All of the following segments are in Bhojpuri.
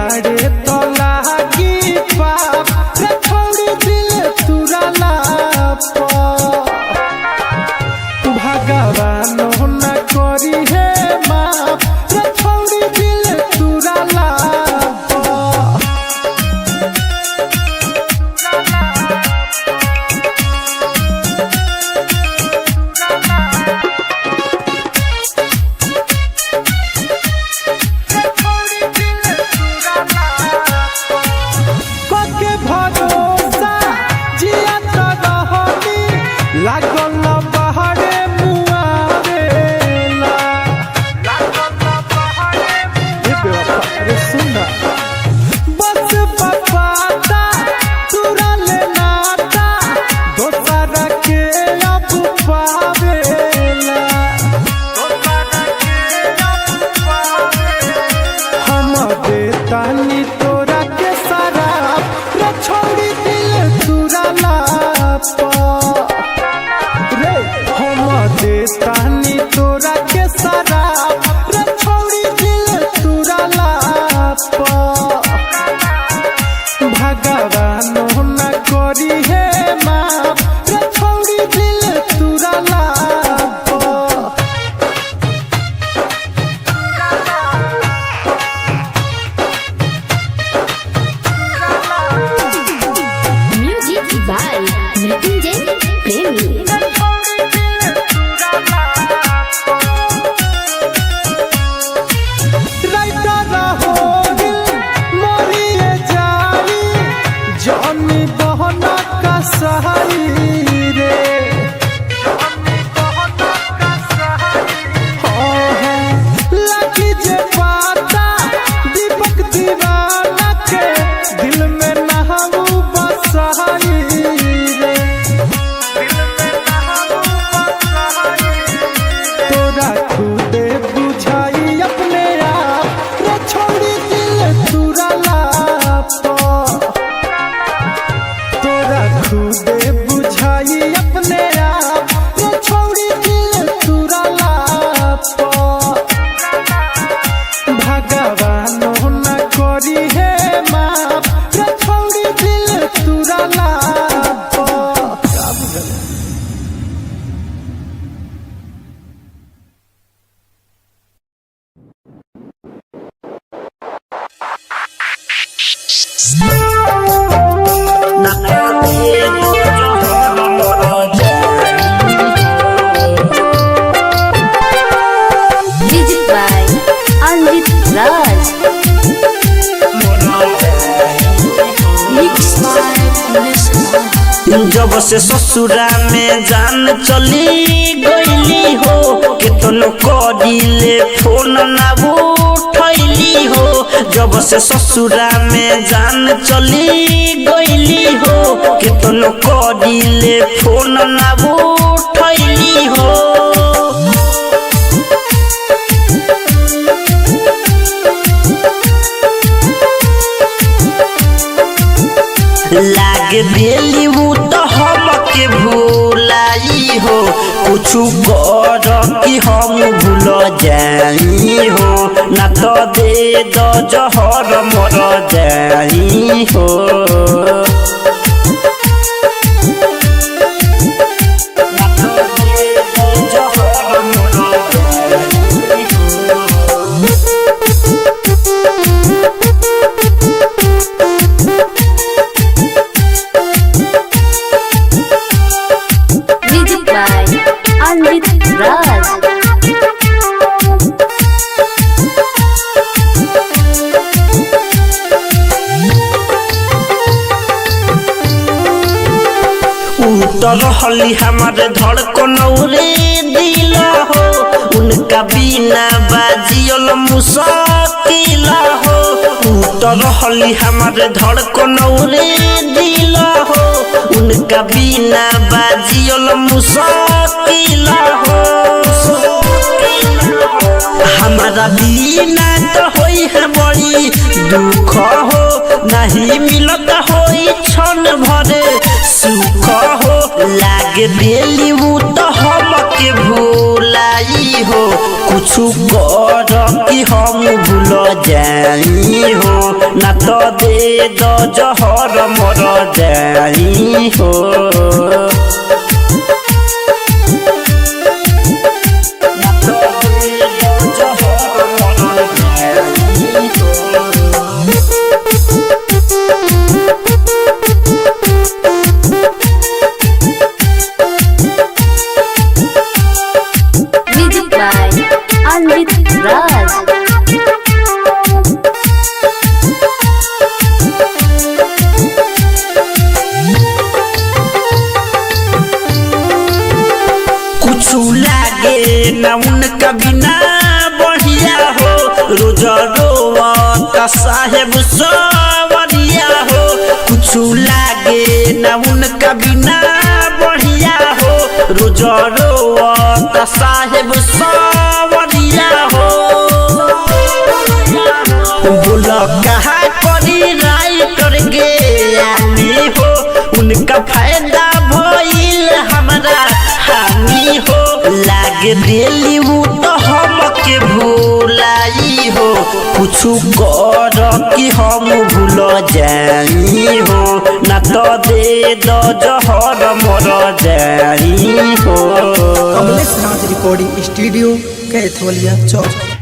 बाड़े तो लागी पाप रे छोड़ी दिल तुरला भगवान न करी है माप रे छोड़ी दिल तुरला लागल बहरे मुआवेला अरे सुना बस बपाता तुरल नाता दोसर के अब पावेला हम देतानी तोरा के शराब रे छोड़ी दिल तुरला देतानी तोरा के शराब रे छोड़ी दिल तुरला भगवान न करी है माप रे छोड़ी दिल तुरला म्यूजिक बाय मृत्युंजय प्रेमी सहाई रे लगी जे पाता दीपक दीवाना के दिल में नहाऊ बसहाई रे तोरा खुदे बुझाई अपने आप रे छोड़ी दिल तुरला तोरा खुदे बुझाई अपने आप रे छोड़ी दिल तुरला भगवान न करी है माप रे छोड़ी दिल तुरला जब से ससुरा में जान चली गईली हो केतनो करिले फोन ना उठैली हो जब से ससुरा में जान चली गईली हो केतनो करिले फोन ना उठैली हो लागे बेली वो तो हमके भूलाई हो कुछ कर कि हम भूल जाई हो ना तो दे दो जहर मर जाई हो रहली हमारे धड़कन रे दिल हो उनका बिना बाजियल मुश्किल हो रहली हमारे धड़कन रे दिल हो उनका बिना बाजियल मुश्किल हो हमारा बिना तो होई है बड़ी दुख हो नहीं मिलता होई क्षण भरे सुख हो लागे बेली वो तो हमके भूलाई हो कुछ कर कि हम भूल जाई हो ना तो दे दो जहर मर जाई हो ना तो दे दो जहर मर जाई हो Music by Anvit Raj. कुछ लागे ना उनका बिना बढ़िया हो रोज रोवता साहेब सवरिया हो कुछ लागे ना उनका बिना बढ़िया हो रोज रोवता साहेब सवरिया हो बोल कहा करी राइटर गे आनी हो उनका फायदा भइल हमारा हानि हो लागे दिली वो तो हमके भूलाई हो कुछ कर कि हम भूल जाई हो ना तो दे दो जहर मर जाई हो Kamlesh Raj recording studio Kaitholia chowk.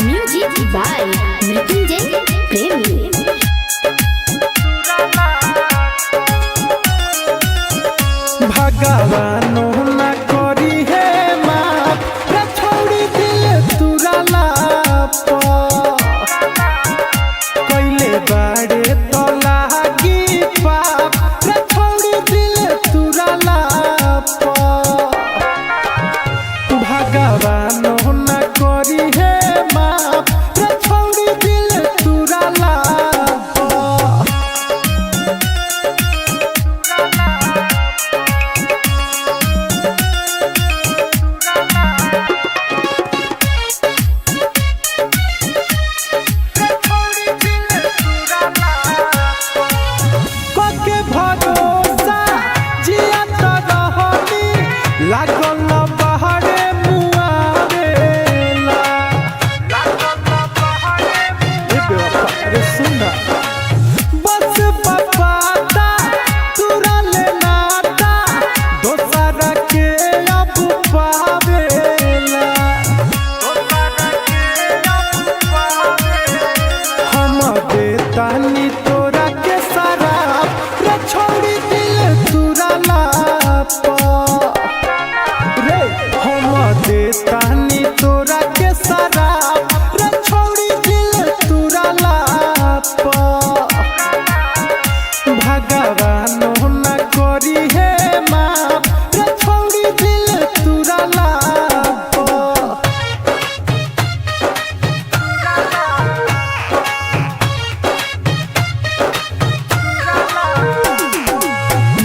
Music by Mrityunjay Premi. भगवानो ना करी है माफ रे छोड़ी दिल तुरला कैले बाड़े तो लागी पाप रे छोड़ी दिल तुरला भगवानो ना करी है माफ रे छोड़ी दिल तुरला के भरोसा जिया तो रहनी लागल बहरे मुआरेला अरे सुना बस बपाता तुरा ले नाता दोसर के अब पावेला हम देतानी तोरा के शराब रे छोड़ी दिल तुरला रे हम देतानी तोरा के शराब रे छोड़ी दिल तुरला भगवान ना करी है माफ रे छोड़ी दिल तुरला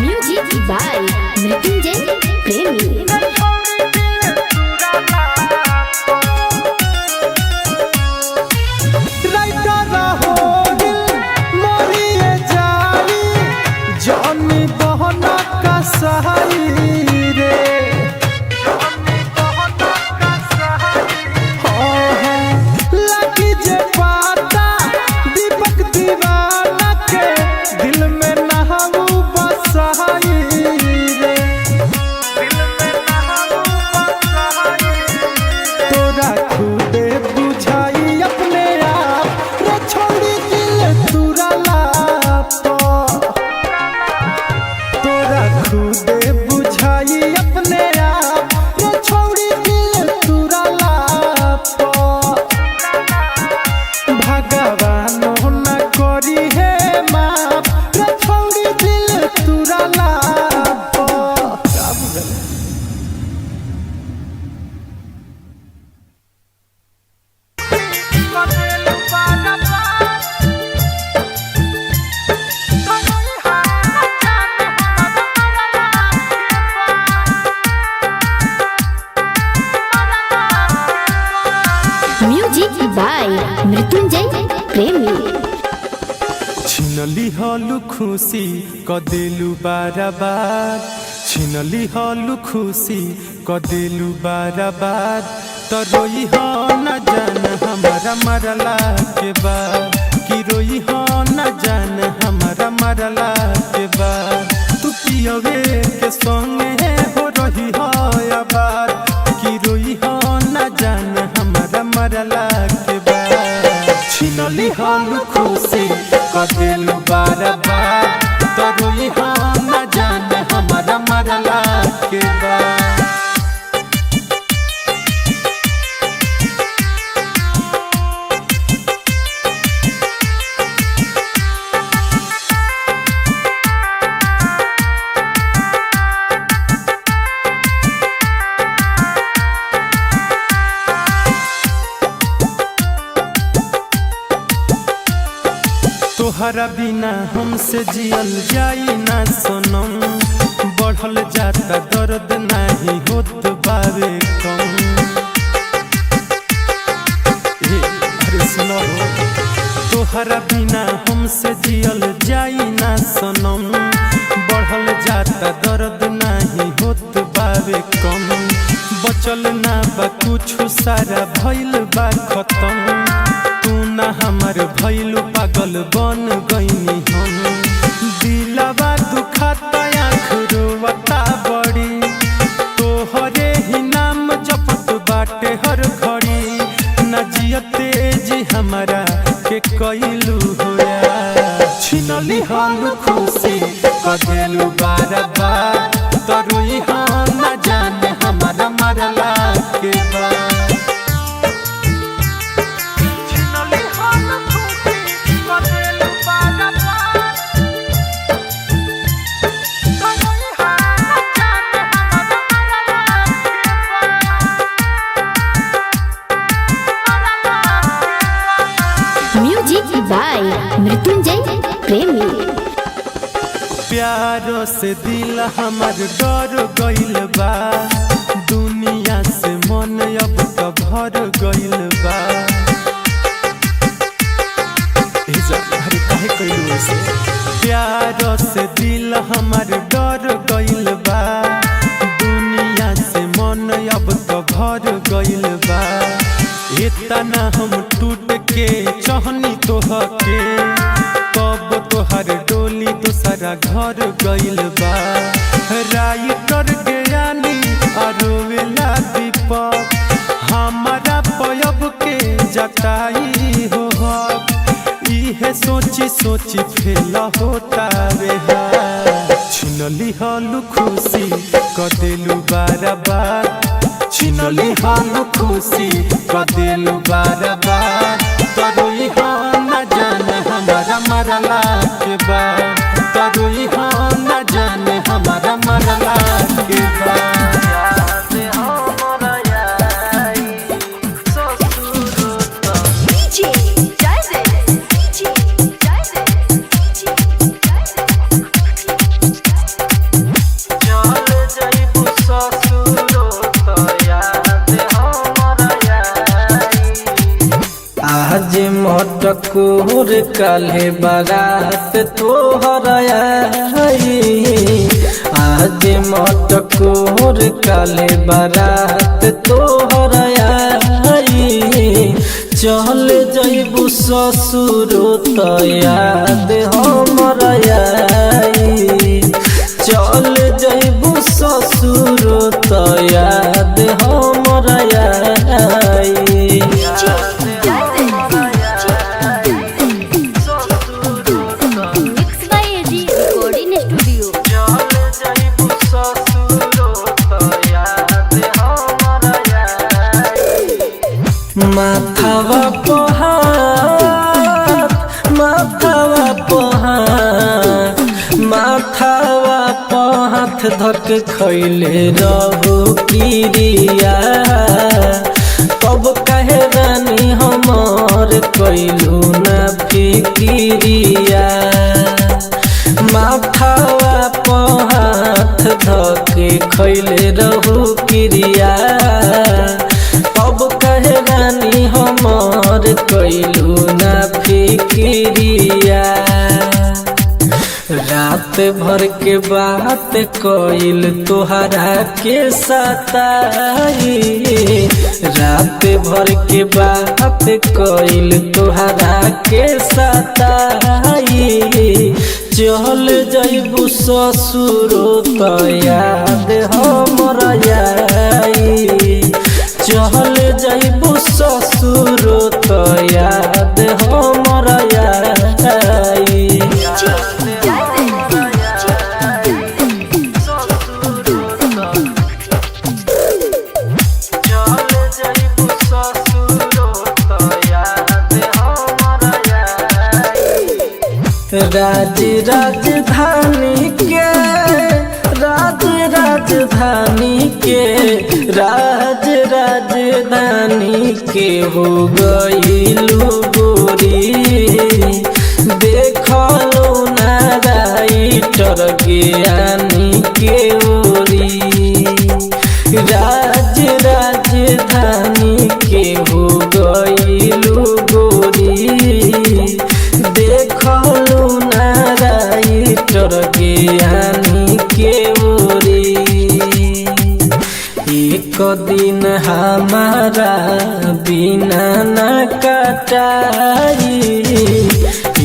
Music by Mrityunjay Premi. Writer हो दिल मोरिए जारी जॉनी बहना का सहारी रे लगी जे पाता दीपक दीवाना के दिल में नहाऊ बसहाई रे तोरा खुदे बुझाई अपने आप रे छोड़ी दिल तुरला तोरा खुदे बुझाई अपने आप रे छोड़ी दिल तुरला भगवान ना करी है माफ रे छोड़ी दिल तुरला Music by Mrityunjay Premi. छिनली हलु खुशी कदेलु बारबार छिनली हलु खुशी कदेलु बाराबाद तो रोई हो न जान हमारा मरला के बाद कि रोई हो न जान हमारा मरला के बाद तू पियवे के संगे हो रही हो आबाद कि रोई हो न जान हमारा मरला के बाद छिनली हलु खुशी कदेलु बाराबाद तो रोई हो न जान हमारा मरला के बाद तोहरा बिना हमसे जियल जाई ना सनम बढ़ल जाता दर्द नहीं होत बावे कम अरे सुनो तोहरा बिना हमसे जियल जाई ना सनम बढ़ल जाता दर्द नहीं होत बावे कम बचल ना बा कुछ सारा भइल बा खत्म तू ना हमार भइलु पागल बन गईनी हम दिलवा दुखाता आँख रोवता बड़ी तोहरे ही नाम जपत बाटे हर घड़ी न जियते जी हमारा के कइलु होया छिनली हलु खुशी कदेलु बाराबाद तो रोई हो न जाने हमारा मरला के बाद म्यूजिक बाय मृत्युंजय प्रेमी। प्यारो से दिल हमार डर गइल बा दुनिया से मन अब तो भर गइल बा अरे काहे कइलू ऐसे प्यारो से दिल हमार डर गइल बा दुनिया से मन अब तो भर गइल बा इतना हम टूट के चाहनी तोहके कब तोहर डोली दूसरा घर गइल बा राइटर ज्ञानी अरोवेला दीपक हमारा पयब के जटाई हो इहे सोची सोची फेल होता रे छिनली हलु खुशी कदेलु बाराबाद छिनली हलु खुशी कदेलु बाराबाद तो रोई हो न जान हमारा मरला के बाद तो रोई हो न जान हमारा मरला के बाद आज मटकोर काले बारात तोहर आई आज मटकोर काले बारात तोहर आई चल जइबू ससुर तो याद हमर आई चल जइबू ससुर तो याद हमर आई माथावा पहाड़ माथावा पहाड़ माथावा पहाड़ धक खैले रहू किरिया कब कहे रानी हमार कैलू ना फिकिरिया माथावा पहाड़ धक खैले रहू किरिया कहे रानी हमार कैलू ना फिकिरिया रात रात भर के बात कोइल तोहरा के सताई, रात भर के बात कोइल तोहरा के सताई। चल जइबू ससुरो तो याद हमरा आई, चल जइबू ससुरो तो याद हमरा आई। राज राजधानी के राज राजधानी के हो गइलू गोरी, देखलो ना राइटर ज्ञानी के ओरी। राज राजधानी के हो गइलू गोरी, देखलो ना राइटर ज्ञानी के ओरी। एक दिन हमारा बिना न कटाई,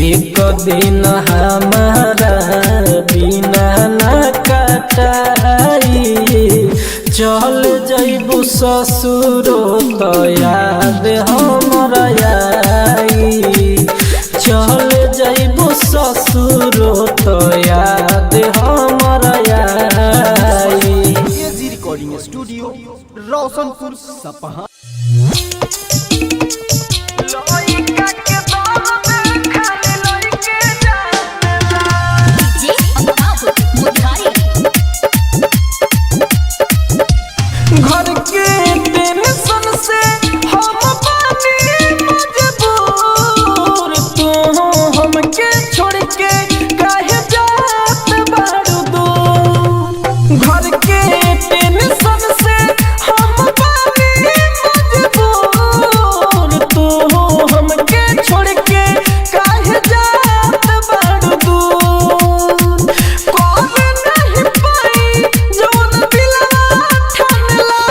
एक दिन हमारा बिना न कटाई। चल जइबू ससुरो तो याद हमरा आई, चल जइबू ससुरो तो याद हमरा आई। एजी रिकॉर्डिंग स्टूडियो रोशनपुर सपहा। घर के टेंशन से हम पानी मजबूर, तू हमके छोड़ के काहे जात बारू दूर। घर के टेंशन से हम पानी मजबूर, तू हमके छोड़ के काहे जात बारू दूर। कौन नहीं पाई जौन दिलवा ठनला,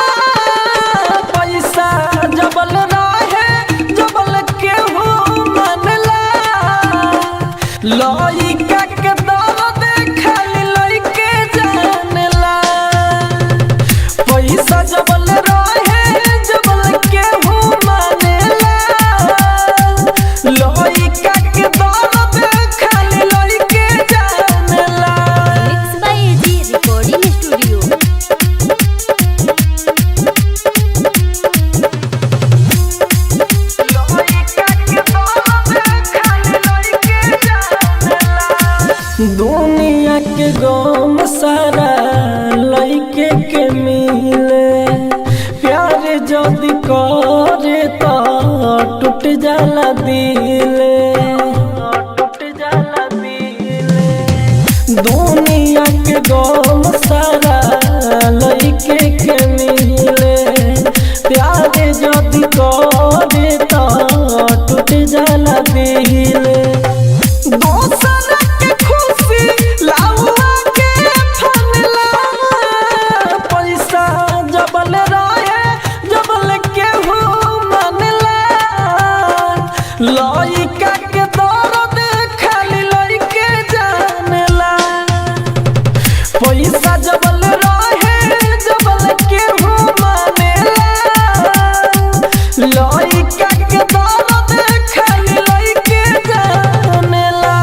पैसा जबल रहे जबल केहू मनला। लइका के दर्द खाली लइके जानला, पैसा जबल रहे जबल केहू मानेला। लइका के दर्द खाली लइके जानला। Mix by AG recording studio. दुनिया के गम सारा लइके के मिले, प्यार जदि करे तो टूट जाला दिले, टूट जाला दिले। दुनिया के गम सारा लइके के मिले, प्यार जदि करे तो टूट जाला दिले। दोसर के खुशी लाउआ के फनला, पैसा जबल रहे जबल केहू मनला। लइका के दर्द खाली लइके जानला, पैसा जबल रहे जबल केहू मानेला। लइका के दर्द खाली लइके जानला।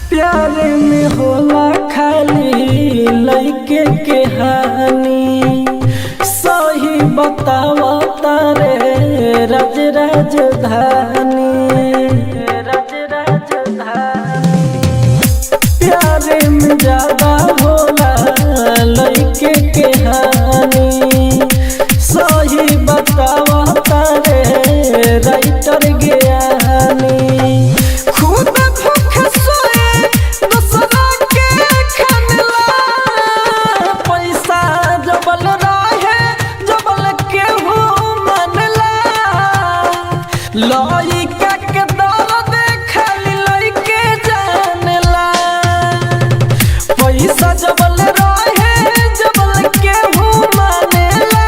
प्यार में होला खाली लइके के हानि, सही बतावा तारे राज राजधानी, राज राजधानी। प्यार में ज्यादा होला लइके के हानि, सही बतावा तारे राइटर ज्ञानी। खुद भूख सोए दूसरा के खनला, लइका के दर्द खाली लइके जानेला पैसा जबल रहे जबल केहू मानेला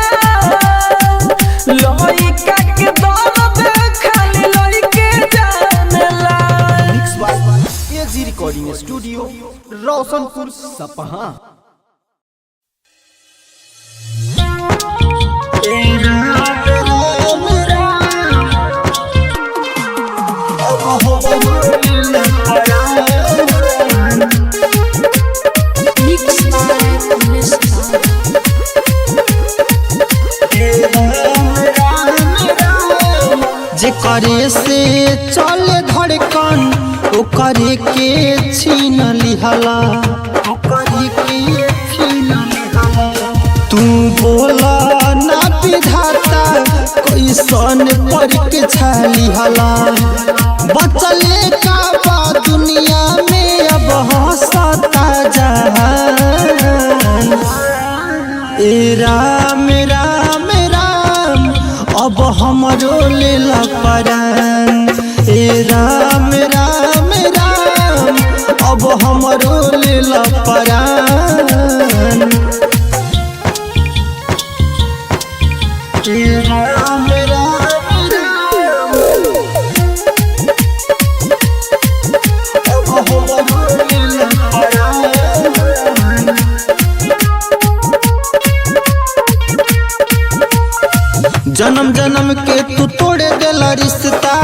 लइका के दर्द खाली लइके जानेला। Mix by AG recording studio Roshanpur Sapaha. जेकरे से चले धड़कन ओकरे के छीन लिहला तू बोला ना विधाता कैसन पर के छालिहला बचले का बा दुनिया में अब हंसता जहान। ए राम राम राम अब हमरो लेला परान। ए राम राम राम अब हमरो लेला परान। ए राम राम राम अब हमरो लेला परान। जन्म जन्म के तू तोड़े देला रिश्ता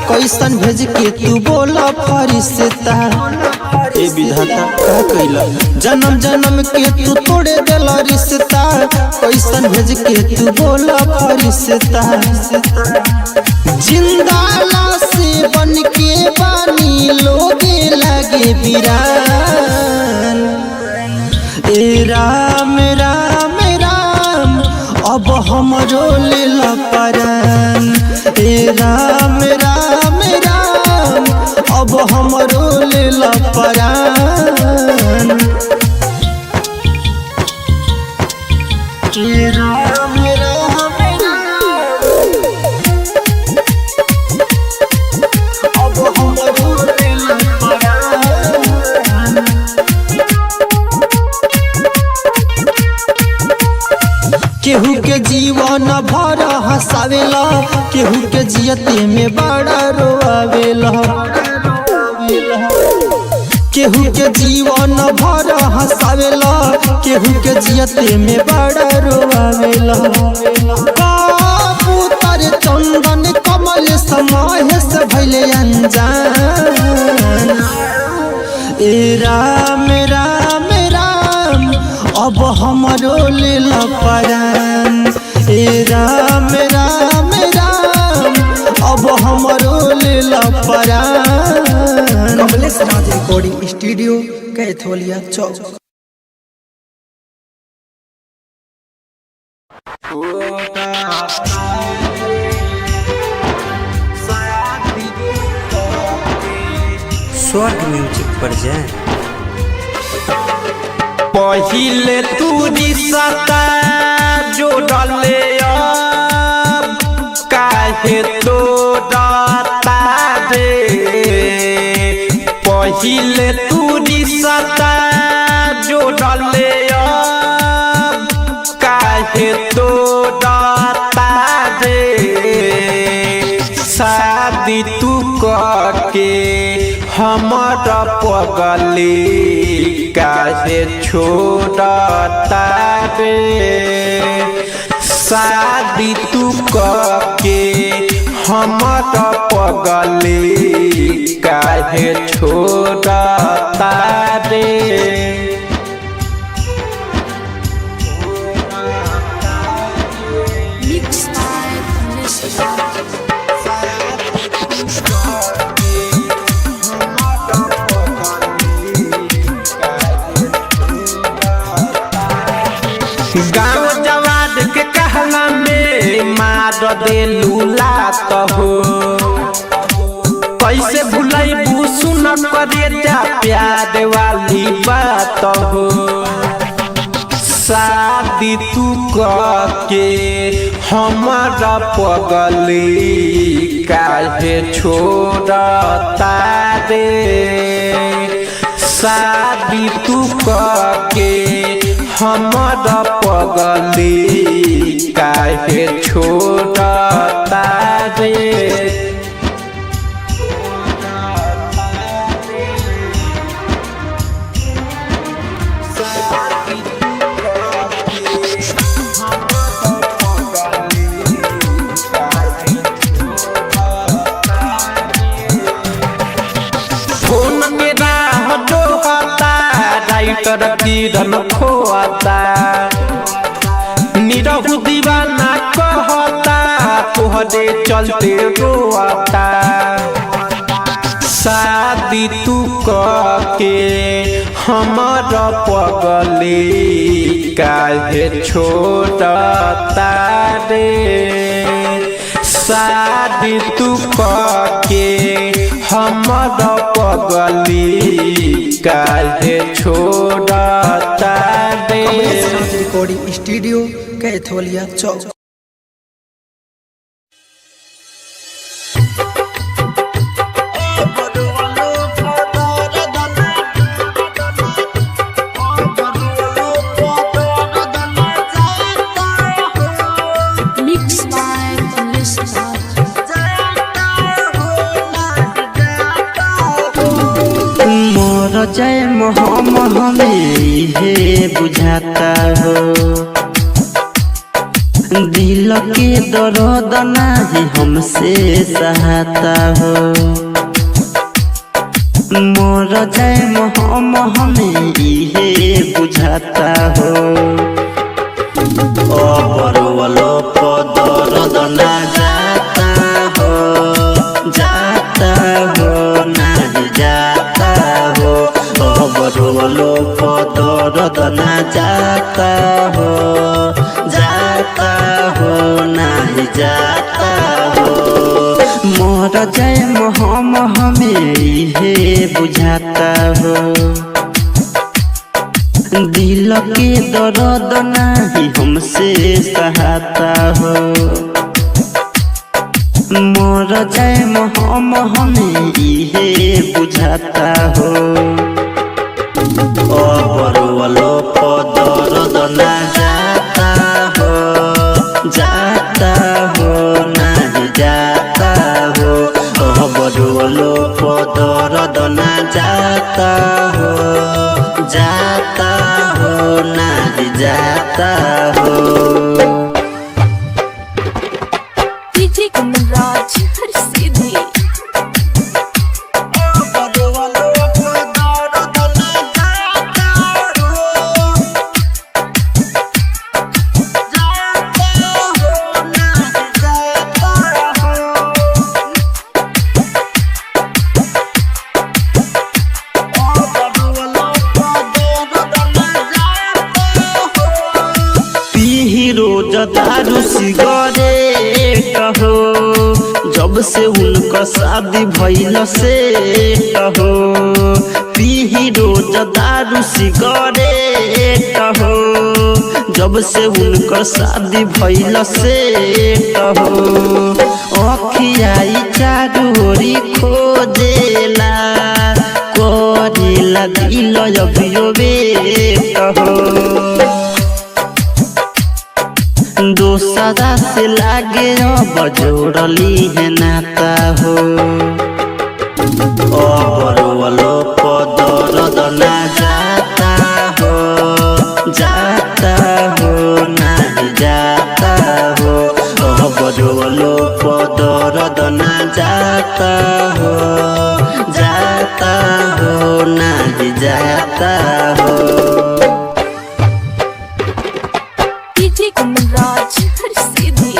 कैसन भेज के तू बोला फरिश्ता। ए विधाता का कैला जन्म जन्म के तू तोड़े देला रिश्ता कैसन भेज के तू बोला फरिश्ता। जिंदा लाश बन के बानी लोगे लगे वीरान। ए राम राम राम अब हमरो लेला परान। ए राम राम राम अब हमरो लेला परान। ए राम राम राम अब हमरो लेला परान। केहू के जीवन भर हंसावेला केहू के जियते में बड़ा रोआवेला। केहू के जीवन भर हंसावेला केहू के जियते में बड़ा रोआवेला। कबूतर चंदन कमल समाहे से भइले अनजान। ए राम राम राम अब हमरो लेला परान। ए राम राम राम अब हमरो लेला परान। कमलेश राज रिकॉर्डिंग स्टूडियो कैथोलिया चौक। स्वर्ग म्यूजिक पर जाए। पहिले तू रिश्ता जोड़ले अब काहे तोड़ता रे। पहिले तू रिश्ता जोड़ले अब काहे तोड़ता रे। शादी तू करके हमारा पगली काहे छोड़ता रे। शादी तू करके हमारा पगली काहे छोड़ता रे। गाँव जवाद के कहला में मार देलू लात हो। कैसे भुलैबू सुन करे जा प्यार वाली बात हो। शादी तू करके हमारा पगली काहे छोड़ता रे शादी तू के हमर पगली काहे छोड़ता रे राइटर किरण खोता निरहु दीवाना कहता तोहरे चलते रोता शादी तू के हमर पगली काहे छोड़ता रे शादी तू के हमर पगली काहे छोड़ता रे रिकॉर्डिंग स्टूडियो कैथोलिया चौक। जय मोहम हमें हे बुझाता हो दिल के दर्द नहीं हमसे सहता हो मोर जय मोहम हमें हे बुझाता हो अबरवलो दर्द ना जाता हो नहीं जाता हो अबरवलो दर्द ना जाता हो नहीं जाता हो मोर जय मोहम हमें हे बुझाता हो दिल के दर्द नहीं हमसे सहता हो मोर जय मोहम हमें हे बुझाता हो अबरवलो दर्द ना जाता हो नहीं जाता हो अबरवलो दर्द ना जाता हो नहीं जाता हो डीजे कमलराज हर सीधी रोज दारू सिगरेट हो जब से उनका शादी भइल से हो पीही रोज दारू सिगरेट हो जब से उनका शादी भइल से हो अखियाई चारोरी खोजेला करेला दिल अभियो बेट हो दोसरा से लागे अब जोड़ली है नाता हो अबरवलो दर्द ना जाता हो नहीं जाता हो अबरवलो दर्द ना जाता हो नहीं जाता हो डीजे कमलराज हर सीधी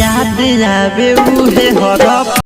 याद आवे उहे हर